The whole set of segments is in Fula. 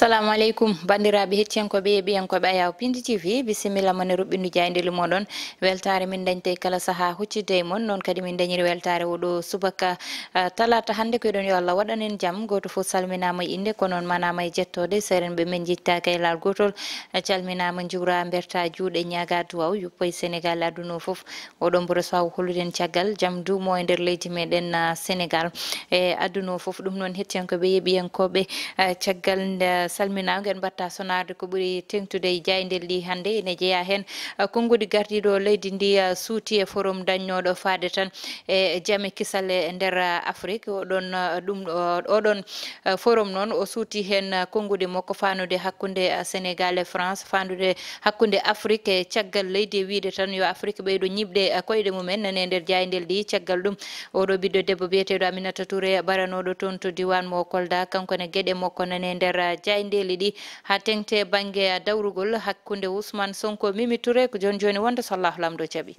Assalamu alaikum bandiraɓe hettiyankoɓe e ɓiyankoɓe ayaw Pindi TV bisimilla mon e ruɓɓindu jayndeli moɗon weltare min dañte kala saaha huccidde mon noon kadi min dañiri weltare oɗo subaka talata hande ko ɗon yo Allah waɗanen jaam goto fof salminama e inde ko noon manama e jettode seren ɓe men jittaka e lal gotol calminama juura berta juuɗe ñaga duwaw yuppoye Sénégal aduna fof oɗon ɓuura saw holluden caggal jaam dumo e nder leydi meɗen Sénégal e aduna fof ɗum noon hettiyankoɓe e ɓiyankoɓe caggal salmina gen batta sonarde ko ɓuri tengtude e jayndel ɗi hande ene jeeya hen konngudi gardiɗo leydi ndi suuti e forum dañnoɗo faade tan e jaame kisal e nder Afrique oɗon forum noon o suuti hen konngudi makko fanude hakkude Sénégal e France fandude hakkude Afrique e caggal leydi wiide tan yo Afrique ɓeydo ñibde koyɗe mumen nane nder jayndel ɗi caggal ɗum oɗo ɓiɗɗo debbo biyeteɗo Aminata Touré baranoɗo toon to diwan mo Kolda kankone gueɗe makko nane nder jayndeli ɗi ha tengte banggue dawrugol hakkude Ousmane Sonko Mimi Touré ko joni wonde so Allahu lamɗo jaaɓi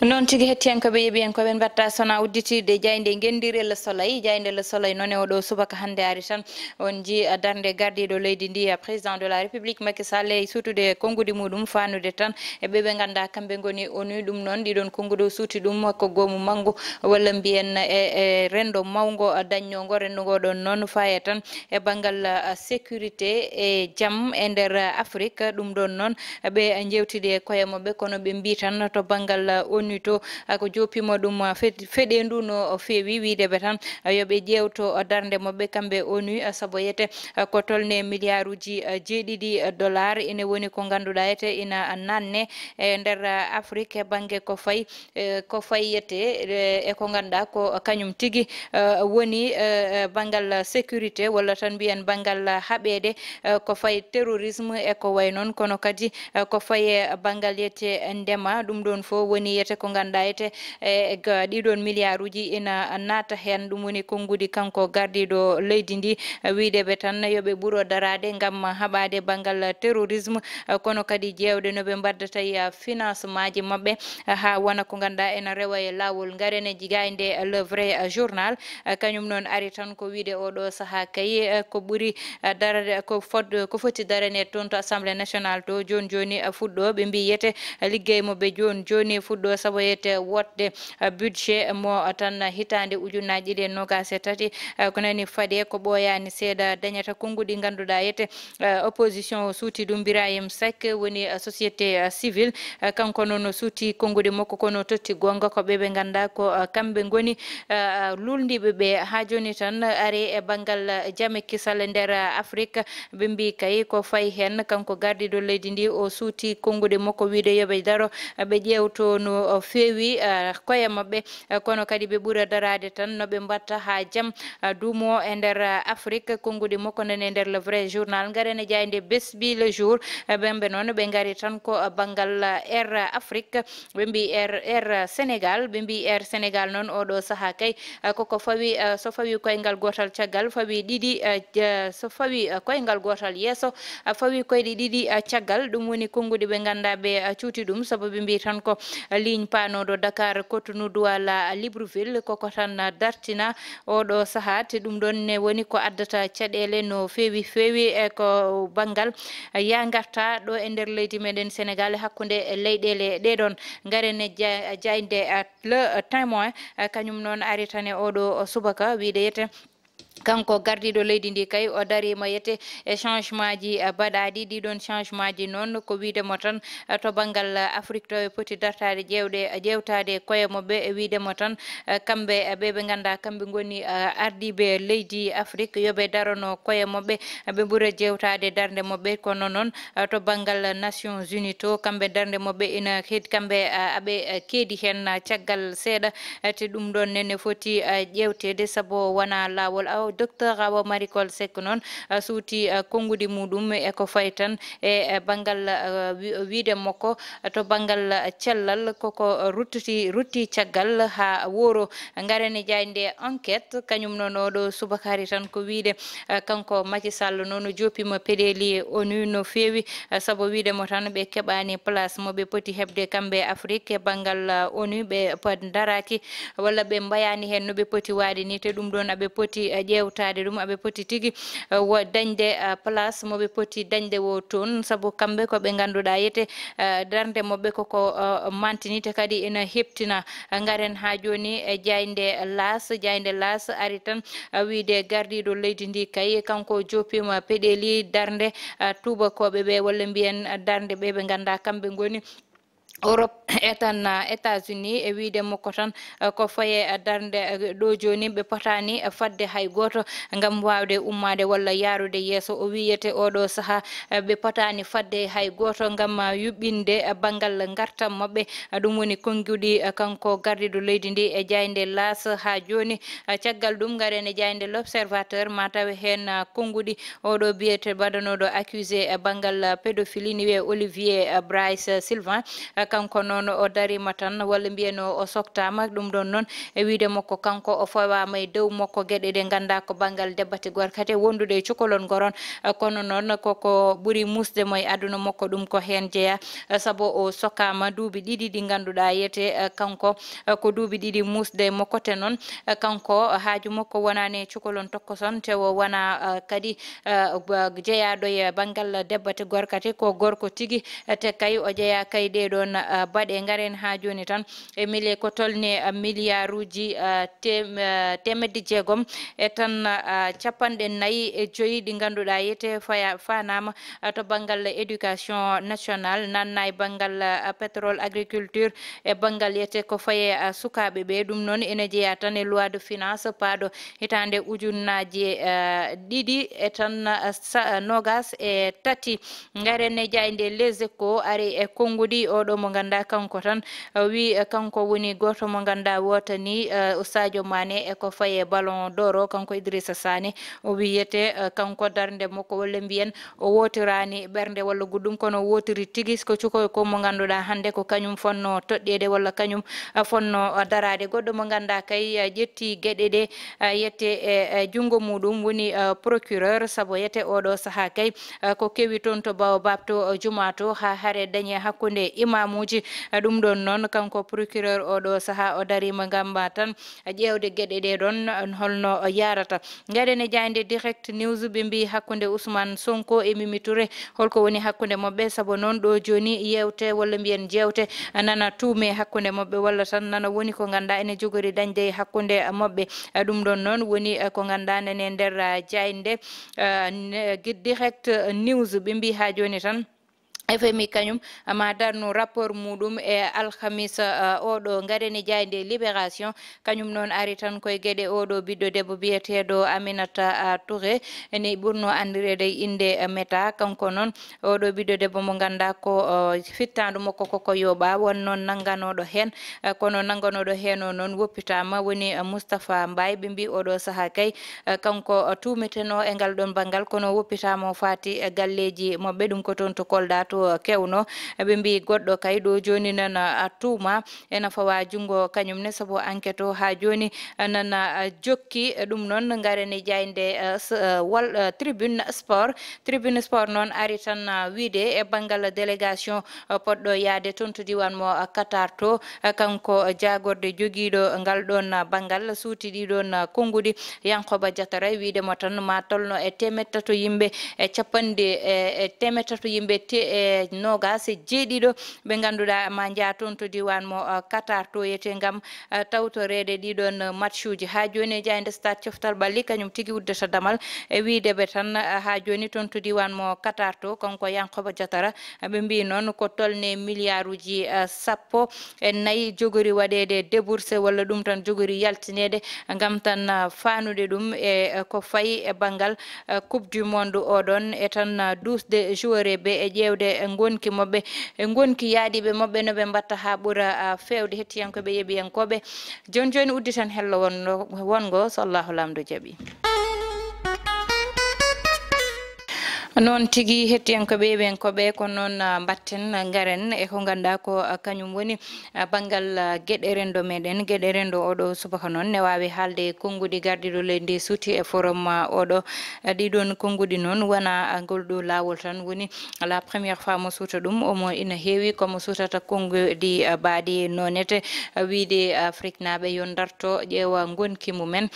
noon tigi hettiyankoɓe yeɓiyankoɓe mbatta sona udditirde jaynde gendiri Le Soleil noon e oɗo subaka hande ari tan on ji darde gardiɗo leydi ndi président de la république Macky Sall e suutude konngudi muɗum fanude tan e ɓeɓe ganda kamɓe goni ONU ɗum noon ɗiɗon konngudi suuti ɗum ko goomu manggu walla mbiyen e rendo mawgo dañnogo rendogoɗon noon faye tan e banggal sécurité e jaam e nder Afrique ɗum ɗon noon ɓe jewtide koye mabɓe kono ɓe mbi tan to banggal ONU to ko jopimo ɗum feɗendu no feewi wideɓe tan yoɓe ƴewto darde mabɓe kamɓe ONU saabu yete ko tolne milliard uji $7 ene woni ko ganduɗa yete ina nanne e nder Afrique e banggue ko fayi yete e ko ganduɗa ko kañum tigui woni banggal sécurité walla tan mbiyen banggal haɓede ko fayi terrorisme e ko way noon kono kadi ko faye banggal yete ndema ɗum ɗon fo woni yete ko ganduɗa ete e ɗiɗon milliard uji ina naata hen ɗum woni konngudi kanko gardiɗo leydi ndi wideɓe tan yoɓe ɓuuro darade gam haɓade banggal terrorisme kono kadi jewde noɓe mbaddata e financement ji mabɓe ha wona ko ganduɗa ena rewa e lawol garene jigayde le vrai journal kañum noon ari tan ko wiide oɗo saaha kay ko ɓuuri darade ko foti darane toon to assemblée nationale to joni fuɗɗo ɓe mbi yete liggey moɓe joni fuɗɗo saabu yete wotde budget mo tan hitande ujunnaje ɗiɗi e nogas e tati ko nani faade ko ɓoyani seeɗa dañata konngudi ganduɗa yete opposition suuti ɗum Birahim Seck woni société civile kanko noon suuti konngudi makko kono totti gonga ko ɓeɓe ganda ko kamɓe goni luldiɓe ɓe ha joni tan ari e banggal jaame kisal nder Afrique ɓe mbi kay ko fayi hen kanko gardiɗo leydi ndi o suuti konngudi makko wiide yoɓe daro ɓe ƴewto no feewi koye mabɓe kono kadi ɓe ɓuura darade tan noɓe mbatta ha jaam duumo e nder Afrique konngudi makko nane nder le vrai journal garene jayde besbi le jour ɓemɓe noon ɓe gari tan ko banggal Air Afrique ɓe mbi Air Sénégal ɓe mbi Air Sénégal noon oɗo saaha kay koko fawi so fawi koyngal gotal caggal fawi ɗiɗi so fawi koyngal gotal yeeso fawi koyɗe ɗiɗi caggal ɗum woni konngudi ɓe ganda ɓe cuuti ɗum saabu ɓe mbi tan ko ligne panoɗo Dakar Cotonou Douala Libreville koko tan dartina oɗo saaha te ɗum ɗon ne woni ko addata caɗele no feewi e ko banggal ya garta ɗo e nder leydi meɗen Sénégal hakkude leyɗele ɗeɗon garene jayde le témoin kañum noon ari tan e oɗo subaka wiide yete kanko gardiɗo leydi ndi kay o darima yete e changement ji baɗaɗi ɗiɗon changement ji noon ko widemo tan to banggal Afrique to e poti dartade ƴewtade koye mabɓe e widemo tan kamɓe ɓeɓe ganda kamɓe goni ardiɓe leydi Afrique yoɓe darono koye mabɓe ɓe ɓuura jewtade darde mabɓe kono noon to banggal Nations Unies to kamɓe darde mabɓe ina kamɓe aɓe keedi hen caggal seeɗa te ɗum ɗon nene foti ƴewtede saabu wona lawol docteur Awa Maricol Seck noon suuti konngudi muɗum e ko fayi tan e banggal wiide makko to banggal cellal koko rutti caggal ha woro garene jayde enquête kañum noon oɗo subakari tan ko wiide kanko Macky Sall noon jopima peɗeli ONU no feewi saabu wiidemo tan ɓe keɓani place moɓe poti hebde kamɓe Afrique e banggal ONU ɓe daraki walla ɓe mbayani hen no ɓe poti waɗi ni te ɗum ɗon aɓe poti yewtade dum abe poti tigi wo dañde place mo be poti dañde wo ton sabu kambe ko be ganduda yete darnde mobbe koko mantinite kadi ina heptina ngaren ha joni e jaynde las ari tan wiide gardido leydi ndi kay kanko jopima pedeli darnde tubakobe be walla mbiyen darnde be ganda kambe ngoni Europe etan États-Unis e wiide makko tan ko faye darnde do joni be potani fadde hay goto ngam wawde ummade walla yarude yeso o wiyete odo saha be potani fadde hay goto ngam yubbinde bangal ngartam mabbe dum woni kongudi kanko gardido leydi ndi e jaynde las ha joni caggal dum garene jaynde l'observateur mataw hen kongudi odo biete badanodo accusé bangal pédophilie ni we Olivier Bryce Sylvain kanko non o darima tan walla mbiyeno o soktama dum don non e wiide makko kanko o fawama e dow makko gede de ganda ko bangal debate gorkate wondude e cukolon goron kono non koko buri musde moy aduna makko dum ko hen jeya sabo o sokama duubi didi di ganduda yete kanko ko duubi didi musde makko te non kanko haaju makko wonane cukolon tokkoson tewo wana kadi jeyaado e bangal debate gorkate ko gorko tigi te kay o jeya kay de don bade ngaren ha joni tan e mili ko tolni milliarduji temedde jeegom e tan capande nayi e joyi di ganduda yete fanama to bangal éducation nationale nanna e bangal pétrole agriculture e bangal yete ko faye sukabe be dum non ene jeya tan e loi de finance paado hitande ujunnaji didi e tan nogas e tati ngaren jaynde les échos ari e kongudi odo mo ganda kanko tan wi kanko woni goto mo ganda wotani Sadio Mané e ko faye ballon d'or kanko Idrissa Sane o wiyete kanko darnde mako walla mbiyen o wotirani bernde walla guddum kono wotiri tigis ko cuko ko mo ganduda hande ko kanyum fonno toddede walla kanyum fonno darade goddo mo ganda kay jetti gedede yette e jungo mudum woni procureur sabo yete odo saha kay ko kewi ton to bawo babto jumato ha hare dañe hakkunde imamuji dum don non kanko procureur odo saha o darima gamba tan ƴewde gede de don holno yarata ngadene jaynde direct news bimbi hakkunde Ousmane Sonko e Mimi Touré holko woni hakkunde mabbe sabo non do joni yewte walla mbiyen jewte nana tuume hakkunde mabbe walla tan nana woni ko ganda ene jogori dañde hakkunde mabbe dum don non woni ko ganda nene der jaynde direct news bimbi ha joni tan FMI kanyum ama darno rapport mudum e alkhamisa odo ngareni jaynde libération kanyum non ari tan koy gede odo biddo debbo biyetedo Aminata Touré ene burno andirede inde meta kanko non odo biddo debbo mo ganda ko fittandu makko koko yoba won non nanganodo hen kono nanganodo hen non woppitama woni Moustapha Mbaye bimbi odo saha kay kanko tumeteno e gal don bangal kono woppitama fati galleji mobbe dum ko ton to kolda to kewno be mbi goddo kay do joni nana tuma ena fawa jungo kanyum ne sabo enquête ha joni nana jokki dum non ngarene jaynde wal tribune sport non ari tan wiide e bangal délégation poddo yaade ton to diwan mo Qatar to kanko jagorde jogido ngal don bangal suuti di don kongudi Yankoba Diatara wiide mo tan ma tolno e temetato yimbe e capande e temetato yimbe nogas jeedido be ganduda ma jaaton to diwan mo Qatar to yete ngam tawtorede didon matchuji ha joni jaynde stade coftal balli kanyum tigi wuddata damal e wiide be tan ha joni ton to diwan mo Qatar to konko Yankoba Diatara be mbi non ko tolne milliarduji sappo e nayi jogori wadede débourser walla dum tan jogori yaltinede ngam tan faanude dum e ko fayi e bangal coupe du monde odon e tan 12 joueurs be e jewde ngonki mabbe ngonki yaadibe mabbe no be batta ha bura fewde hettiyanko be yebiyankobe joni udditan hello wongo sallahu lamdo jabi non tigi hettiyankoɓe ɓen koɓe ko noon batten garen e ko ganda ko kañum woni banggal gueɗe rendo meɗen gueɗe rendo oɗo subaka noon ne wawi haalde konngudi gardiɗo leydi suuti e forum oɗo ɗiɗon konngudi noon wona golɗo lawol tan woni la première fois mo suuta ɗum omo ina heewi komo suutata konngudi baadi nonete wiide Afrique naɓe yo darto ƴeewa gonki mumen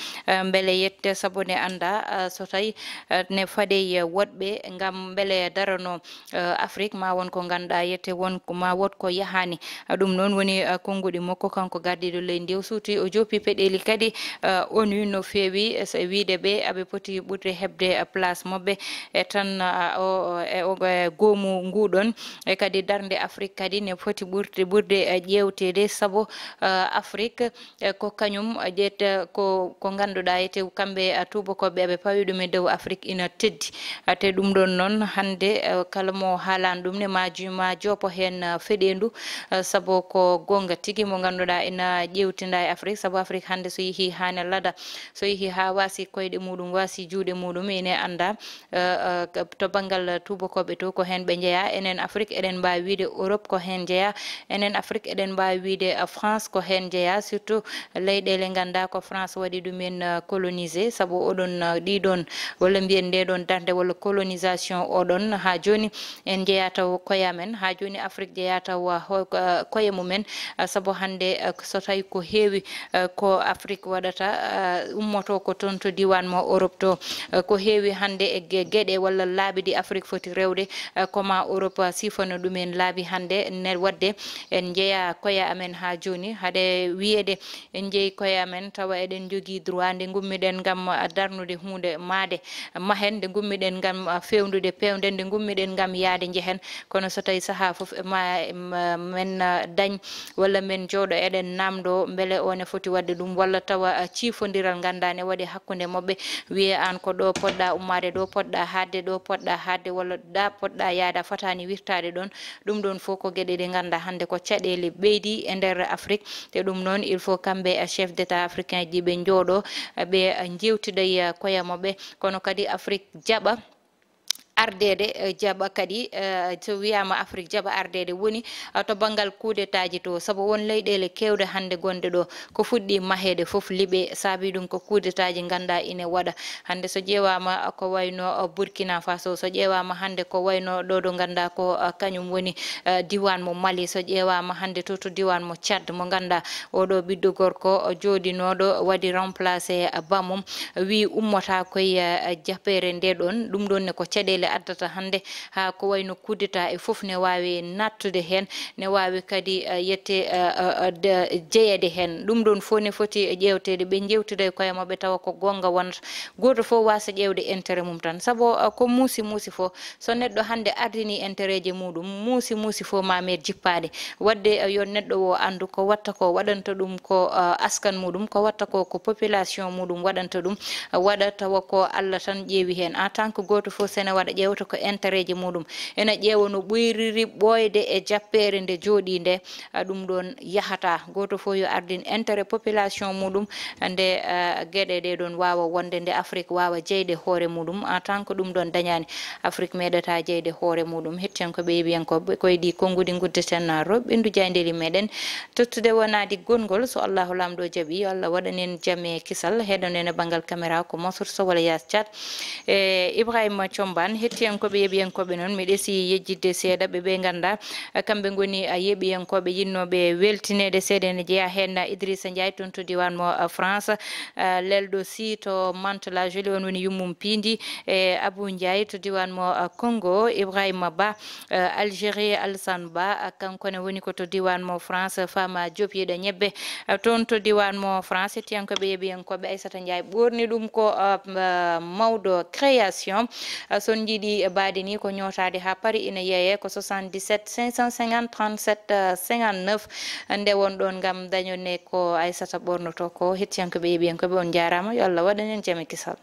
beele yette saabu ne anda so tawi ne faade woɗɓe ngam beele darano Afrique ma won ko ganduɗa yette won ma wot ko yahani ɗum noon woni konngudi makko kanko gardiɗo leydi ndi suuti o joppi peɗeli kadi ONU no feewi so wiide ɓe aɓe poti ɓurde hebde place mabɓe e tan o goomu nguɗon e kadi darde Afrique kadi ne foti ɓurde ƴewtede saabu Afrique ko kañum ƴetta ko ganduɗa yete kamɓe tubakoɓe ɓe pawi ɗum e dow Afrique ina teddi te ɗum ɗon noon hande kala mo haalani ɗum ne ma jopo hen feɗendu saabu ko gonga tigui mo ganduɗa ina ƴewtinda e Afrique saabu Afrique hande so yeehi ha ne laada so yeehi ha wasi koyɗe muɗum wasi juuɗe muɗum ene anda to banggal tubakoɓe to ko hen ɓe jeeya enen Afrique eɗen mbawi wiide Europe ko hen jeeya enen Afrique eɗen mbawi wiide France ko hen jeeya surtout leyɗele ganda ko France waɗi ɗumen colonisé saabu oɗon ɗiɗon walla mbiyen ndeɗon darde walla colonisation oɗon ha joni en jeeya taw koyamen ha joni Afrique jeeya taw koye mumen saabu hande so tawi ko heewi ko Afrique waɗata ummoto ko toon to diwan mo Europe to ko heewi hande e gueɗe walla laabi ɗi Afrique foti rewde koma Europe sifano ɗumen laabi hande ne wadde en jeeya koya amen ha joni haade wiyede en jeeyi koya amen tawa eɗen jogui droit nde gummiɗen gam darnude hunde maade mahen nde gummiɗen gam fewnude pewde nde gummiɗen gam yaade jehen kono so tawi saaha foof men dañ walla men jooɗo eɗen namdo beele one foti wadde ɗum walla tawa ciifodiral ganda ne waɗi hakkude mabɓe wiye an ko ɗo poɗɗa ummade ɗo poɗɗa hadde ɗo poɗɗa hadde walla ɗa poɗɗa yaada fatani wirtade ɗon ɗum ɗon fof ko gueɗe ɗe ganda hande ko caɗele ɓeydi e nder Afrique te ɗum noon il faut kamɓe chef d'état africain ji ɓe jooɗo ɓe jewtiday koya mabɓe kono kadi Afrique jaɓa ardede jaɓa kadi so wiyama Afrique jaɓa ardede woni to banggal coup d'état ji to saabu won leyɗele kewɗe hande gonde ɗo ko fuɗɗi mahede foof liɓe saabi ɗum ko coup d'état ji ganda ine waɗa hande so ƴewama ko wayno Burkina Faso so ƴewama hande ko wayno ɗo ɗo ganda ko kañum woni diwan mo Mali so ƴewama hande to diwan mo Tchad mo ganda oɗo ɓiɗɗo gorko jooɗinoɗo waɗi remplacé bamum wi ummota koye jappere nde ɗon ɗum ɗon ne ko caɗele addata hande ha ko wayno coup d'état e foof ne wawi nattude hen ne wawi kadi yette jeeyede hen ɗum ɗon fof ne foti ƴewtede ɓe jewtida koye mabɓe tawa ko gonga wonata goto fof wasa ƴewde intérêt mum tan saabu ko muusi fof so neɗɗo hande ardini intérêt ji muɗum muusi fof ma med jippade wadde yo neɗɗo o andu ko watta ko waɗanta ɗum ko askan muɗum ko watta ko population muɗum waɗanta ɗum waɗa tawa ko Allah tan ƴeewi hen en tant que goto fof sene waɗa ƴewta ko intérêt ji muɗum ena ƴeewa no ɓoyriri ɓoyde e jappere nde jooɗi nde ɗum ɗon yahata goto fof yo ardin intérêt population muɗum nde gueɗe ɗe ɗon wawa wonde nde Afrique wawa jeyde hoore muɗum en tant que ɗum ɗon dañani Afrique meɗata jeyde hoore muɗum hetten ko ɓe yeɓiyankoɓe koye ɗi konngudi guddeten roɓɓindu jaydeli meɗen tottude wonadi gongol so Allahu lamɗo jaaɓi yo Allah waɗanen jaam e kisal heɗonen e banggal caméra ko Mansour Sow walla Yas Thiat e Ibrahima Thiombane hettiyankoɓe yeɓiyankoɓe noon mi ɗeesi yejjidde seeɗa ɓe ganda kamɓe goni yeɓiyankoɓe yinnoɓe weltinede seeɗa ene jeeya hen Idrissa Ndiaye toon to diwan mo France lelɗo si to Mantes la Jolie on woni yummum pindi e Abou Ndiaye to diwan mo Congo Ibrahima Ba Algérie Alassane Ba kankone woni ko to diwan mo France fama jopiɗo ñebbe toon to diwan mo France hettiyankoɓe yeɓiyankoɓe Aissata Ndiaye ɓorni ɗum ko mawɗo création son jiiɗi baadi ni ko ñotade ha paari ina yeeye ko 77 550 37 59 nde won ɗon gam dañone ko Aissata ɓornoto ko hettiyankoɓe yeɓiyankoɓe on jarama yo Allah waɗanen jaam e kisal